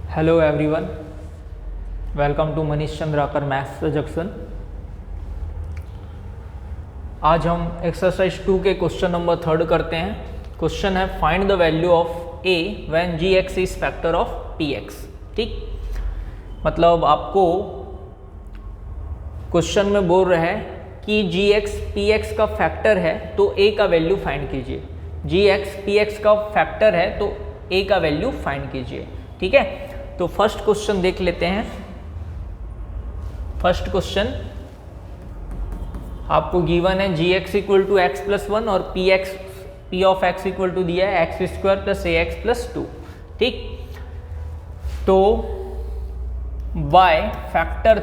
Hello everyone, welcome to Manish Chandrakar maths suggestion. आज हम exercise 2 के क्वेश्चन नंबर 3 करते हैं। क्वेश्चन है find the value of a when gx is factor of px। ठीक, मतलब आपको क्वेश्चन में बोल रहा है कि gx px का फैक्टर है तो a का वैल्यू फाइंड कीजिए। gx px का फैक्टर है तो a का वैल्यू फाइंड कीजिए। ठीक है, तो फर्स्ट क्वेश्चन देख लेते हैं। फर्स्ट क्वेश्चन आपको गिवन है gx equal to x plus 1 और p of x equal to दिया है x square plus a x plus 2। ठीक, तो बाय फैक्टर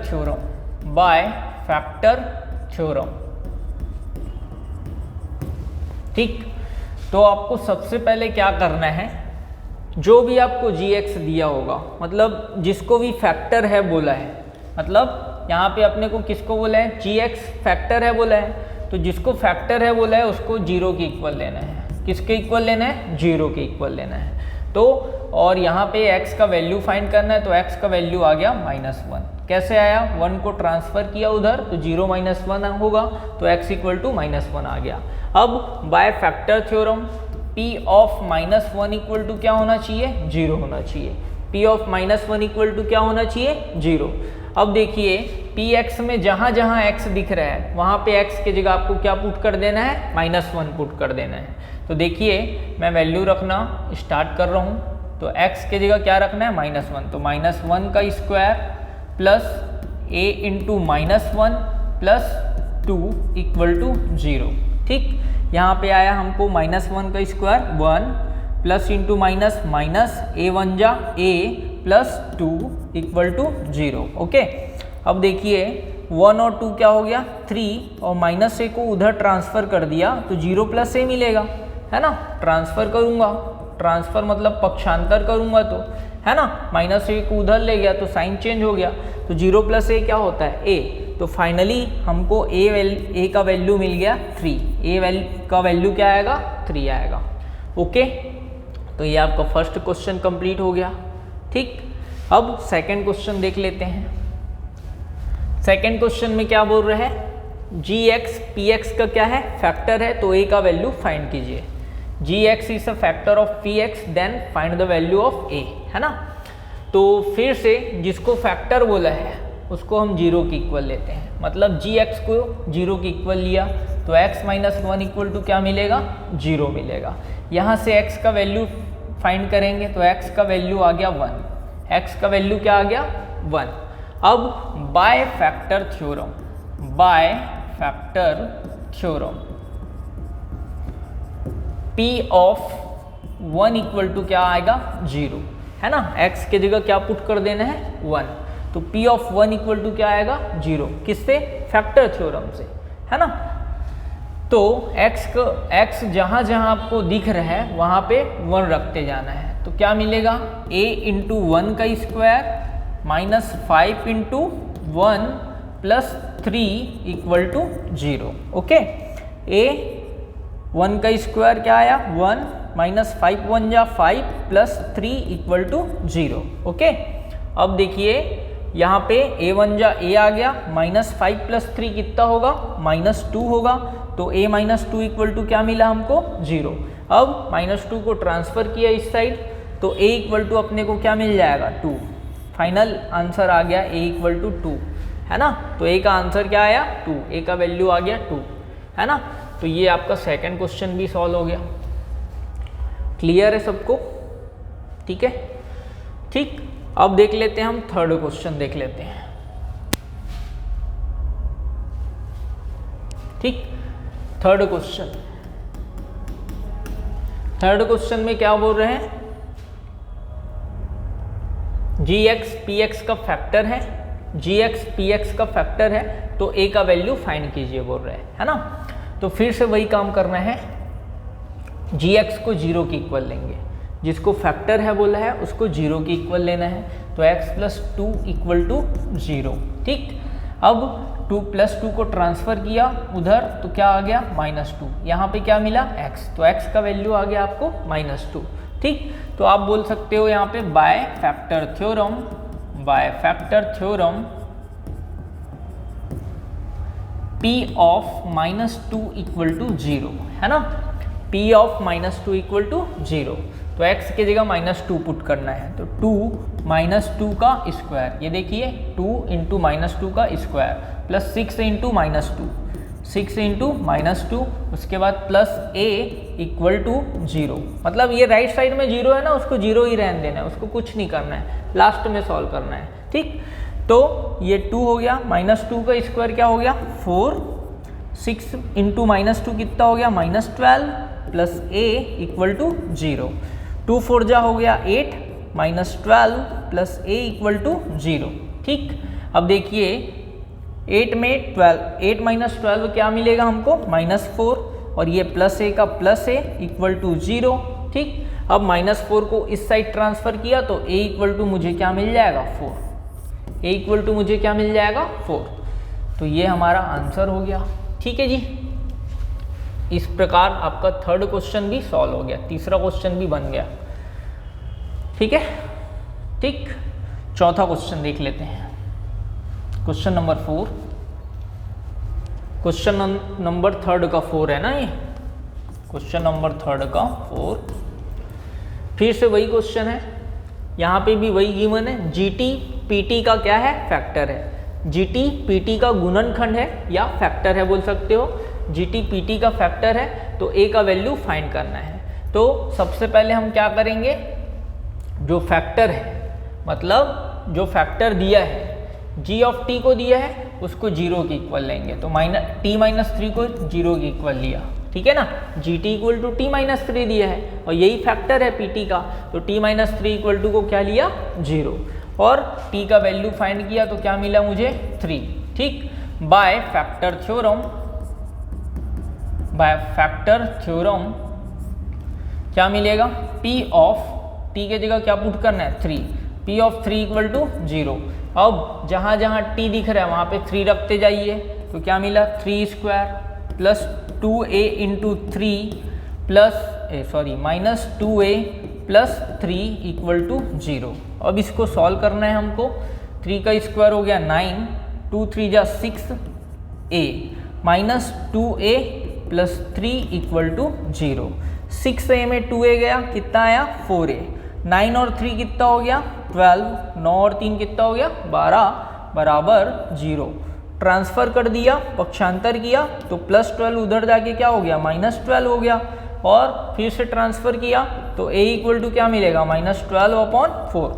थ्योरम, ठीक, तो आपको सबसे पहले क्या करना है, जो भी आपको gx दिया होगा, मतलब जिसको भी फैक्टर है बोला है, मतलब यहाँ पे अपने को किसको बोला है, gx फैक्टर है बोला है, तो जिसको फैक्टर है बोला है उसको 0 के इक्वल लेना है। किसके इक्वल लेना है? 0 के इक्वल लेना है। तो और यहाँ पे x का वैल्यू फाइंड करना है, तो x का वैल्यू आ गया -1। कैसे आया? 1 को ट्रांसफर किया उधर तो 0 - 1 होगा, तो x इक्वल टू -1 आ गया। अब by factor theorem p of -1 equal to क्या होना चाहिए? 0 होना चाहिए। p ऑफ -1 इक्वल टू क्या होना चाहिए? 0। अब देखिए px में जहाँ जहाँ x दिख रहा है वहाँ पे x की जगह आपको क्या पुट कर देना है? -1 पुट कर देना है। तो देखिए मैं वैल्यू रखना स्टार्ट कर रहा हूँ, तो x की जगह क्या रखना है? -1। तो -1 का square plus a into -1 plus 2 equal to 0। ठीक, यहाँ पे आया हमको -1 का square 1 plus into minus a 1 जा a plus 2 equal to 0। Okay, अब देखिए 1 और 2 क्या हो गया? 3 और -a को उधर ट्रांसफ़र कर दिया तो 0 + a मिलेगा, है ना। ट्रांसफ़र करूँगा, ट्रांसफ़र मतलब पक्षांतर करूँगा तो, है ना, -a को उधर ले गया तो साइन चेंज हो गया, तो 0 + a क्या होता है? a। तो फाइनली हमको a का वैल्यू मिल गया 3। a का वैल्यू क्या आएगा? 3 आएगा। ओके, तो ये आपका फर्स्ट क्वेश्चन कंप्लीट हो गया। ठीक, अब सेकंड क्वेश्चन देख लेते हैं। सेकंड क्वेश्चन में क्या बोल रहे हैं? gx px का क्या है? फैक्टर है, तो a का वैल्यू फाइंड कीजिए। gx is a factor of px, then find the value of a, है ना। तो फिर से जिसको फैक्टर बोला है उसको हम 0 के इक्वल लेते हैं, मतलब gx को 0 के इक्वल लिया तो x - 1 इक्वल टू क्या मिलेगा? 0 मिलेगा। यहाँ से x का वैल्यू फाइंड करेंगे तो x का वैल्यू आ गया 1। x का वैल्यू क्या आ गया? 1। अब by factor theorem p of 1 equal to क्या आएगा? 0, है ना। x की जगह क्या पुट कर देना है? 1। तो p ऑफ 1 इक्वल टू क्या आएगा? 0। किससे? फैक्टर थ्योरम से, है ना। तो x जहाँ जहाँ आपको दिख रहा है वहाँ पे 1 रखते जाना है, तो क्या मिलेगा? a इंटू 1 का square -5 into 1 plus 3 equal to 0। Okay, a 1 का स्क्वायर क्या आया? 1 -5 1 जा 5 प्लस 3 इक्वल टू 0। ओके, अब देखिए यहाँ पे a1 जा a आ गया, -5 प्लस 3 कितना होगा? -2 होगा, तो a -2 इक्वल टू क्या मिला हमको? 0। अब -2 को ट्रांसफ़र किया इस साइड तो a इक्वल टू अपने को क्या मिल जाएगा? 2। फाइनल आंसर आ गया a इक्वल टू 2, है ना। तो a का आंसर क्या आया? 2। a का वैल्यू आ गया 2, है ना। तो ये आपका सेकंड क्वेश्चन भी सॉल्व हो गया। क्लियर है सबको? ठीक है, ठीक। अब देख लेते हैं हम थर्ड क्वेश्चन देख लेते हैं। ठीक, थर्ड क्वेश्चन में क्या बोल रहे हैं? gx px का फैक्टर है, gx px का फैक्टर है तो a का वैल्यू फाइंड कीजिए बोल रहे हैं, है ना। तो फिर से वही काम करना है, gx को 0 के इक्वल लेंगे, जिसको फैक्टर है बोला है उसको 0 के इक्वल लेना है, तो x + 2 इक्वल टू 0। ठीक, अब 2 + 2 को ट्रांसफ़र किया उधर तो क्या आ गया? -2। यहाँ पे क्या मिला? x, तो x का वैल्यू आ गया आपको -2। ठीक, तो आप बोल सकते हो यहाँ पे by factor theorem P of -2 equal to 0, है ना, P ऑफ -2 इक्वल टू 0, तो x की जगह -2 पुट करना है, तो 2 -2 का स्क्वायर, ये देखिए 2 इंटू -2 का स्क्वायर प्लस 6 इंटू -2, 6 इंटू -2, उसके बाद प्लस a इक्वल टू 0, मतलब ये राइट साइड में 0 है ना, उसको 0 ही रहने देना है, उसको कुछ नहीं करना है, लास्ट में सॉल्व करना है। ठीक, तो ये 2 हो गया, -2 का स्क्वायर क्या हो गया 4, 6 इंटू -2 कितना हो गया -12 प्लस a इक्वल टू 0, 2 4 जा हो गया 8 -12 प्लस a इक्वल टू 0। ठीक, अब देखिए 8 में 12, 8 - 12 क्या मिलेगा हमको -4, और ये प्लस a का प्लस a इक्वल टू 0। ठीक, अब -4 को इस साइड ट्रांसफर किया तो a इक्वल टू मुझे क्या मिल जाएगा 4, a इक्वल टू मुझे क्या मिल जाएगा 4, तो ये हमारा आंसर हो गया। ठीक है जी, इस प्रकार आपका थर्ड क्वेश्चन भी सॉल्व हो गया, तीसरा क्वेश्चन भी बन गया। ठीक है, ठीक, चौथा क्वेश्चन देख लेते हैं, question number 4, question number third का 4 है ना, ये क्वेश्चन नंबर थर्ड का 4, फिर से वही क्वेश्चन है, यहाँ पे भी वही गिवन है, जीटी पीटी का क्या है फैक्टर है, जीटी पीटी का गुणनखंड है या फैक्टर है बोल सकते हो, जीटी पीटी का फैक्टर है, तो ए का वैल्यू फाइंड करना है। तो सबसे पहले हम क्या करेंगे, जो फैक्टर है, मतलब जो फैक्टर दिया है, जी ऑफ टी को दिया है उसको 0 के इक्वल लेंगे, तो t-3 को 0 के इक्वल लिया, ठीक है ना, G T equal to t-3 दिया है और यही फैक्टर है पीटी का, तो t-3 इक्वल टू को क्या लिया 0, और t का वैल्यू फाइंड किया तो क्या मिला मुझे 3। ठीक, बाय फैक्टर थ्योरम क्या मिलेगा, p ऑफ t के जगह क्या पुट करना है 3, p ऑफ 3 इक्वल टू 0। अब जहाँ जहाँ t दिख रहा है वहाँ पे 3 रखते जाइए, तो क्या मिला 3 square plus 2a into 3 plus -2a plus 3 equal to 0। अब इसको सॉल्व करना है हमको, 3 का स्क्वायर हो गया 9, 2 3 जा 6a -2a plus 3 equal to 0, 6a में 2a गया कितना आया 4a, 9 और 3 कितना हो गया 12, 9 और 3 कितना हो गया 12 बराबर 0, ट्रांसफ़र कर दिया, पक्षांतर किया तो +12 उधर जाके क्या हो गया -12 हो गया, और फिर से ट्रांसफ़र किया तो a इक्वल टू क्या मिलेगा -12/4,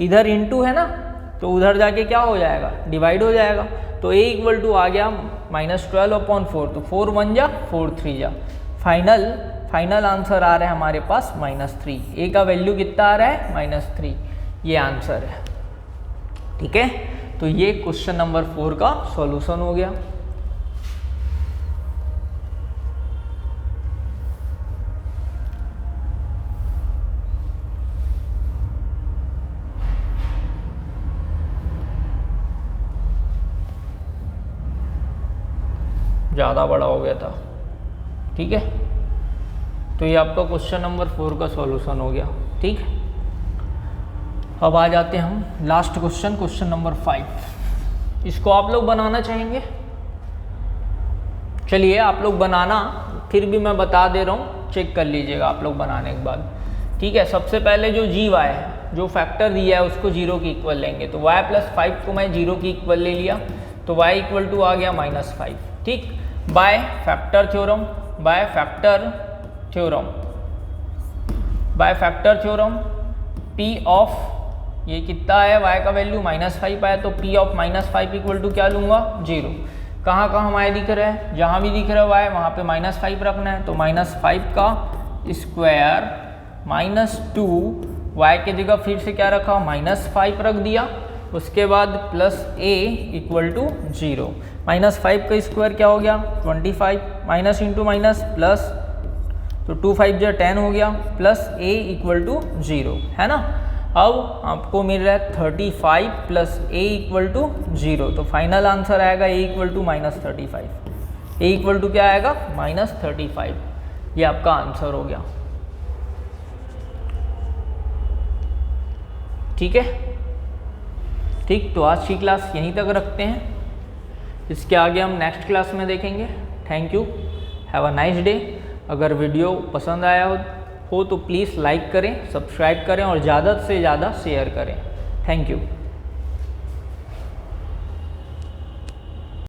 इधर इनटू है ना तो उधर जाके क्या हो जाएगा डिवाइड हो जाएगा, तो a इक्वल टू आ गया -12/4, तो 4 1 जा 4 3 जा, फाइनल आंसर आ रहा है हमारे पास -3, a का वैल्यू कितना आ रहा है -3, ये आंसर है। ठीक है, तो ये क्वेश्चन नंबर 4 का सॉल्यूशन हो गया। ज़्यादा बड़ा हो गया था। ठीक है, तो ये आपका क्वेश्चन नंबर 4 का सॉल्यूशन हो गया। ठीक, अब आ जाते हैं हम लास्ट क्वेश्चन नंबर 5, इसको आप लोग बनाना चाहेंगे, चलिए आप लोग बनाना, फिर भी मैं बता दे रहा हूँ, चेक कर लीजिएगा आप लोग बनाने के बाद। ठीक है, सबसे पहले जो जी वाई है, जो फैक्टर दिया है उसको 0 की इक्वल लेंगे, तो y + 5 को मैं 0 की इक्वल ले लिया, तो y इक्वल टू आ गया -5। ठीक, bye factor theorem p of, ये कितना है y का वैल्यू -5 आया, तो p ऑफ -5 इक्वल टू क्या लूँगा 0। कहाँ कहाँ y दिख रहा है, जहाँ भी दिख रहा है y वहाँ पे -5 रखना है, तो -5 का स्क्वायर -2, y के जगह फिर से क्या रखा -5 रख दिया, उसके बाद प्लस a इक्वल टू 0, -5 का स्क्वायर क्या हो गया 25, माइनस इंटू माइनस प्लस, तो 2 5 जा 10 हो गया, प्लस a इक्वल टू 0, है ना। अब आपको मिल रहा है 35 प्लस a इक्वल टू 0, तो फाइनल आंसर आएगा a equal to -35, a equal to क्या आएगा -35, ये आपका आंसर हो गया। ठीक है, ठीक। तो आज की क्लास यहीं तक रखते हैं, इसके आगे हम नेक्स्ट क्लास में देखेंगे। Thank you, have a nice day. अगर वीडियो पसंद आया हो तो प्लीज़ लाइक करें, सब्सक्राइब करें और ज़्यादा से ज़्यादा शेयर करें। Thank you.